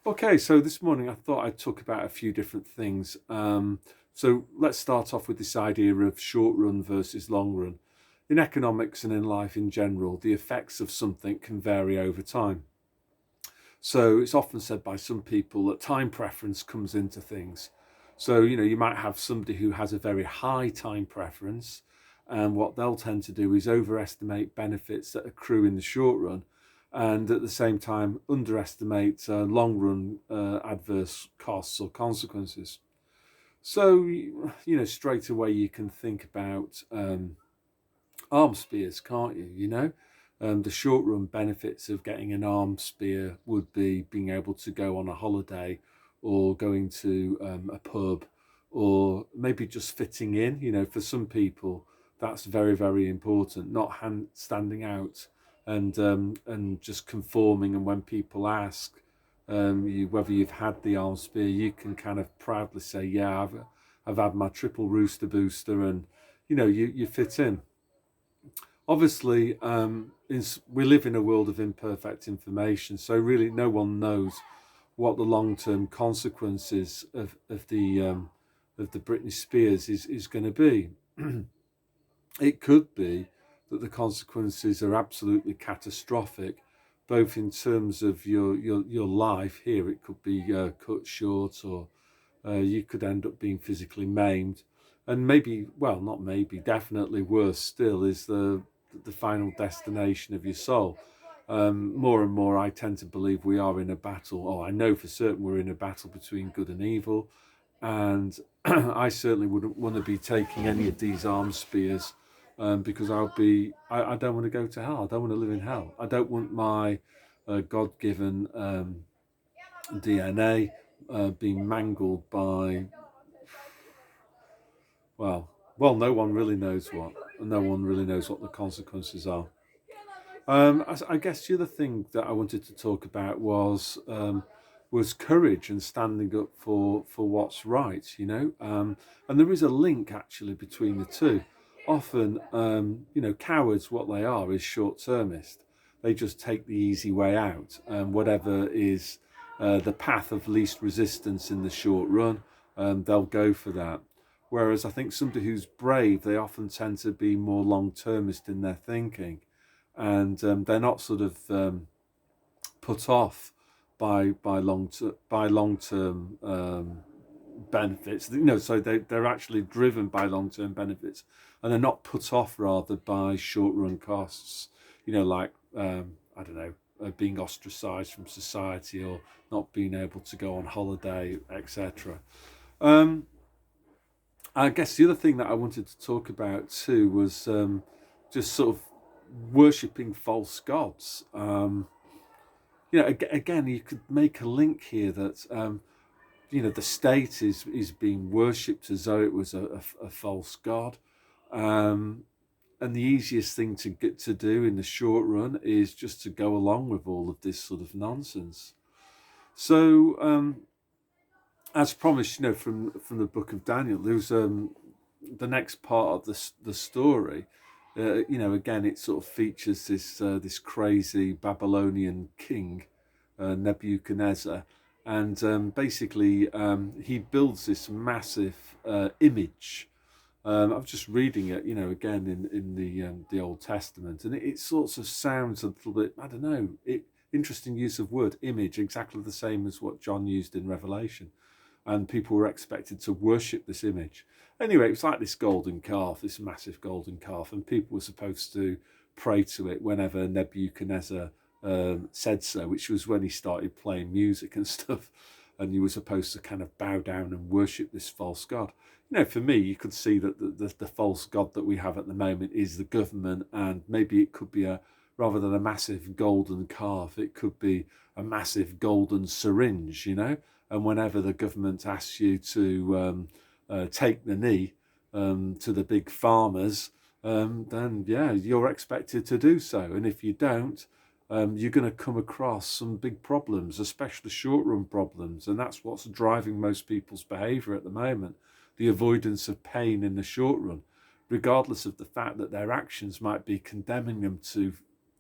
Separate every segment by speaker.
Speaker 1: Okay, so this morning I thought I'd talk about a few different things. So let's start off with this idea of short run versus long run. In economics and in life in general, the effects of something can vary over time. So it's often said by some people that time preference comes into things. So, you might have somebody who has a very high time preference, and what they'll tend to do is overestimate benefits that accrue in the short run, and at the same time underestimate long run adverse costs or consequences. So, straight away you can think about arm spears, can't you? The short run benefits of getting an arm spear would be being able to go on a holiday or going to a pub or maybe just fitting in. For some people, that's very, very important, not standing out and just conforming. And when people ask whether you've had the arm spear, you can kind of proudly say, yeah, I've had my triple rooster booster, and you fit in. Obviously, we live in a world of imperfect information, so really no one knows what the long-term consequences of the Britney Spears is going to be. It could be that the consequences are absolutely catastrophic, both in terms of your life. Here, it could be cut short, or you could end up being physically maimed, and maybe, well, not maybe, definitely worse still is the final destination of your soul. More and more, I tend to believe we are in a battle. Oh, I know for certain we're in a battle between good and evil, and I certainly wouldn't want to be taking any of these arm spears, because I don't want to go to hell. I don't want to live in hell. I don't want my God-given DNA being mangled by, well, no one really knows what. No one really knows what the consequences are. I guess the other thing that I wanted to talk about was courage and standing up for what's right. And there is a link actually between the two. Often, cowards, what they are is short-termist. They just take the easy way out, and whatever is the path of least resistance in the short run, they'll go for that. Whereas I think somebody who's brave, they often tend to be more long-termist in their thinking, and they're not sort of put off by long term benefits. So they're actually driven by long term benefits, and they're not put off rather by short run costs. Like I don't know, being ostracized from society or not being able to go on holiday, etc. Um, I guess the other thing that I wanted to talk about too was just sort of worshipping false gods. Again, you could make a link here that the state is being worshipped as though it was a false god, um, and the easiest thing to get to do in the short run is just to go along with all of this sort of nonsense. So, as promised, from the book of Daniel, there's the next part of the story. Again, it sort of features this crazy Babylonian king, Nebuchadnezzar, and basically he builds this massive image. I was just reading it, again in the Old Testament, and it sort of sounds a little bit, I don't know, interesting use of word image, exactly the same as what John used in Revelation, and people were expected to worship this image. Anyway, it was like this golden calf, this massive golden calf, and people were supposed to pray to it whenever Nebuchadnezzar said so, which was when he started playing music and stuff. And you were supposed to kind of bow down and worship this false god. For me, you could see that the false god that we have at the moment is the government, and maybe it could be rather than a massive golden calf, it could be a massive golden syringe, And whenever the government asks you to take the knee to the big farmers, then yeah, you're expected to do so. And if you don't, you're going to come across some big problems, especially short-run problems. And that's what's driving most people's behaviour at the moment, the avoidance of pain in the short run, regardless of the fact that their actions might be condemning them to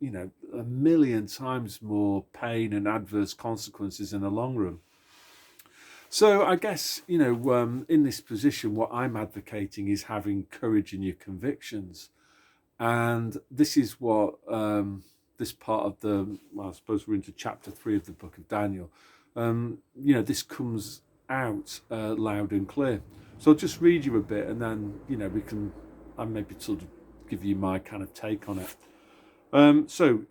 Speaker 1: a million times more pain and adverse consequences in the long run. So I guess, in this position, what I'm advocating is having courage in your convictions. And this is what this part of I suppose we're into chapter 3 of the book of Daniel. This comes out loud and clear. So I'll just read you a bit, and then, I maybe sort of give you my kind of take on it. So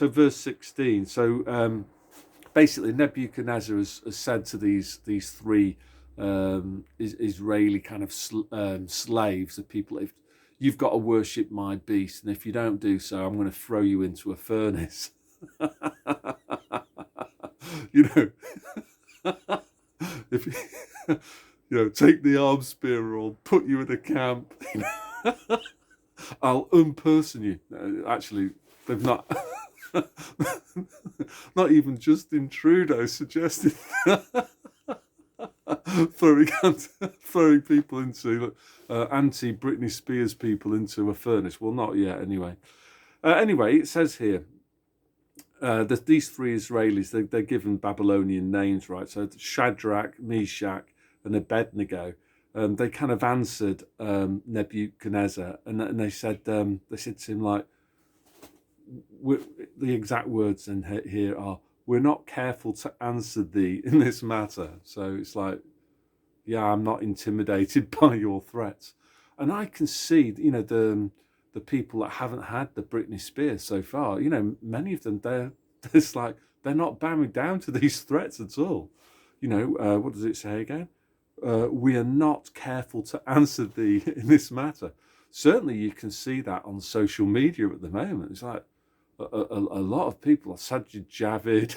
Speaker 1: verse 16. So basically, Nebuchadnezzar has said to these three Israeli kind of slaves, the people, if you've got to worship my beast, and if you don't do so, I'm going to throw you into a furnace. If take the arm spear or put you in a camp, I'll unperson you. Actually, they've not. Not even Justin Trudeau suggested throwing people into anti-Britney Spears people into a furnace. Well, not yet, anyway. Anyway, it says here that these three Israelis, they're given Babylonian names, right? So Shadrak, Meshak, and Abednego. They kind of answered Nebuchadnezzar, and they said to him, like, the exact words in here are, "We're not careful to answer thee in this matter." So it's like, yeah, I'm not intimidated by your threats. And I can see, the people that haven't had the Britney Spears so far, many of them, they're not bowing down to these threats at all. What does it say again? We are not careful to answer thee in this matter. Certainly you can see that on social media at the moment. It's like a lot of people, Sajid Javid,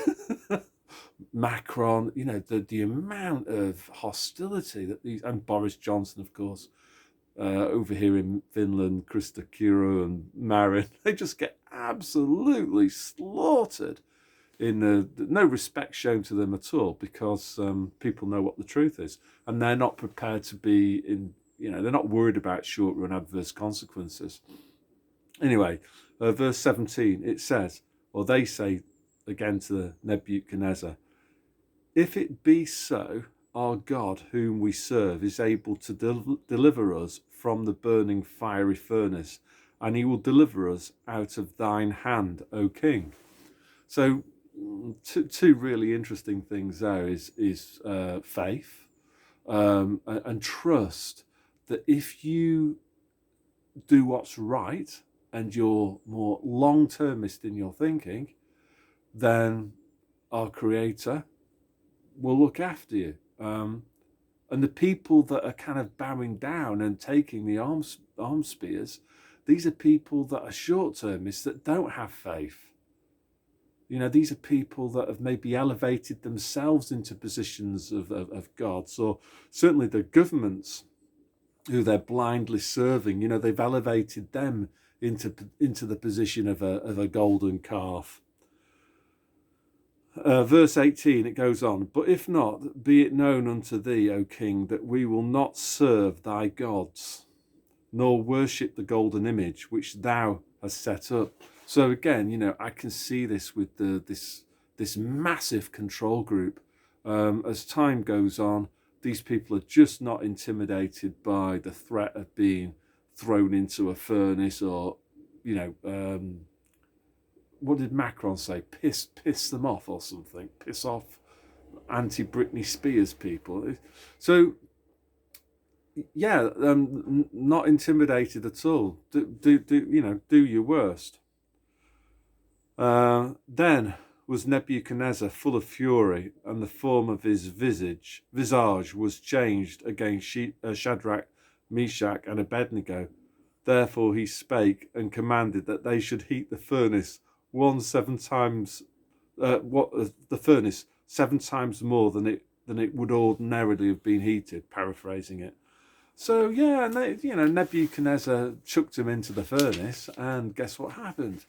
Speaker 1: Macron, the amount of hostility that and Boris Johnson, of course, over here in Finland, Krista Kiuru and Marin, they just get absolutely slaughtered in no respect shown to them at all, because people know what the truth is, and they're not prepared to be they're not worried about short-run adverse consequences. Anyway, verse 17, it says, or they say again to Nebuchadnezzar, "If it be so, our God whom we serve is able to deliver us from the burning fiery furnace, and he will deliver us out of thine hand, O king." So two really interesting things there is faith and trust that if you do what's right and you're more long-termist in your thinking, then our Creator will look after you. And the people that are kind of bowing down and taking the arm spears, these are people that are short-termists that don't have faith. These are people that have maybe elevated themselves into positions of gods, or certainly the governments who they're blindly serving. They've elevated them into the position of a golden calf. Verse 18, it goes on, "But if not, be it known unto thee, O king, that we will not serve thy gods, nor worship the golden image which thou hast set up." So again, I can see this with this massive control group. As time goes on, these people are just not intimidated by the threat of being thrown into a furnace, or, what did Macron say? Piss them off or something. Piss off anti-Britney Spears people. So, yeah, not intimidated at all. Do your worst. Then was Nebuchadnezzar full of fury, and the form of his visage was changed against Shadrak, Meshach, and Abednego. Therefore he spake and commanded that they should heat the furnace seven times more than it would ordinarily have been heated. Paraphrasing it. So yeah, Nebuchadnezzar chucked him into the furnace, and guess what happened?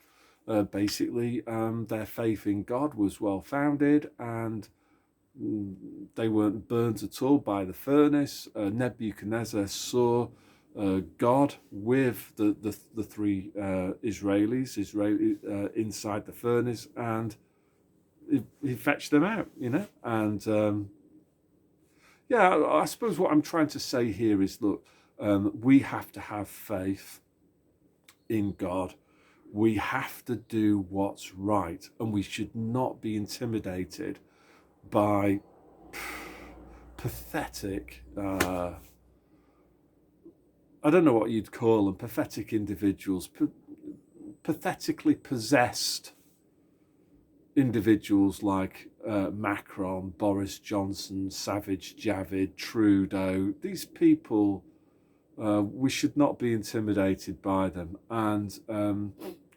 Speaker 1: Basically, their faith in God was well founded, and they weren't burnt at all by the furnace. Nebuchadnezzar saw God with the three Israelis inside the furnace, and he fetched them out, and yeah, I suppose what I'm trying to say here is, look, we have to have faith in God. We have to do what's right, and we should not be intimidated by pathetic, I don't know what you'd call them, pathetic individuals, pathetically possessed individuals like Macron, Boris Johnson, Savage Javid, Trudeau. These people, we should not be intimidated by them. And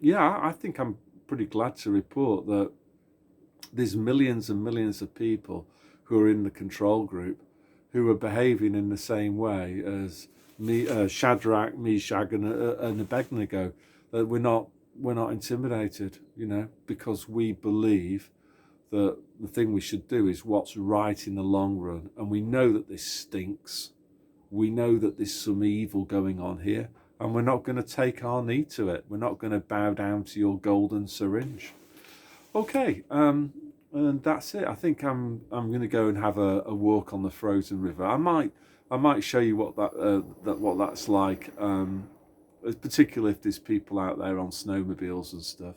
Speaker 1: yeah, I think I'm pretty glad to report that there's millions and millions of people who are in the control group who are behaving in the same way as Shadrak, Meshak, and Abednego. We're not intimidated, because we believe that the thing we should do is what's right in the long run. And we know that this stinks. We know that there's some evil going on here, and we're not going to take our knee to it. We're not going to bow down to your golden syringe. Okay, and that's it. I think I'm going to go and have a walk on the frozen river. I might show you what that's like. Particularly if there's people out there on snowmobiles and stuff,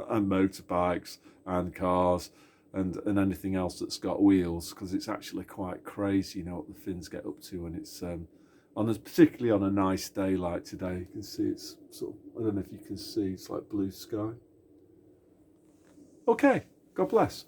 Speaker 1: and motorbikes and cars and anything else that's got wheels, because it's actually quite crazy, what the Finns get up to. And it's particularly on a nice day like today, you can see it's sort of, I don't know if you can see, it's like blue sky. Okay, God bless.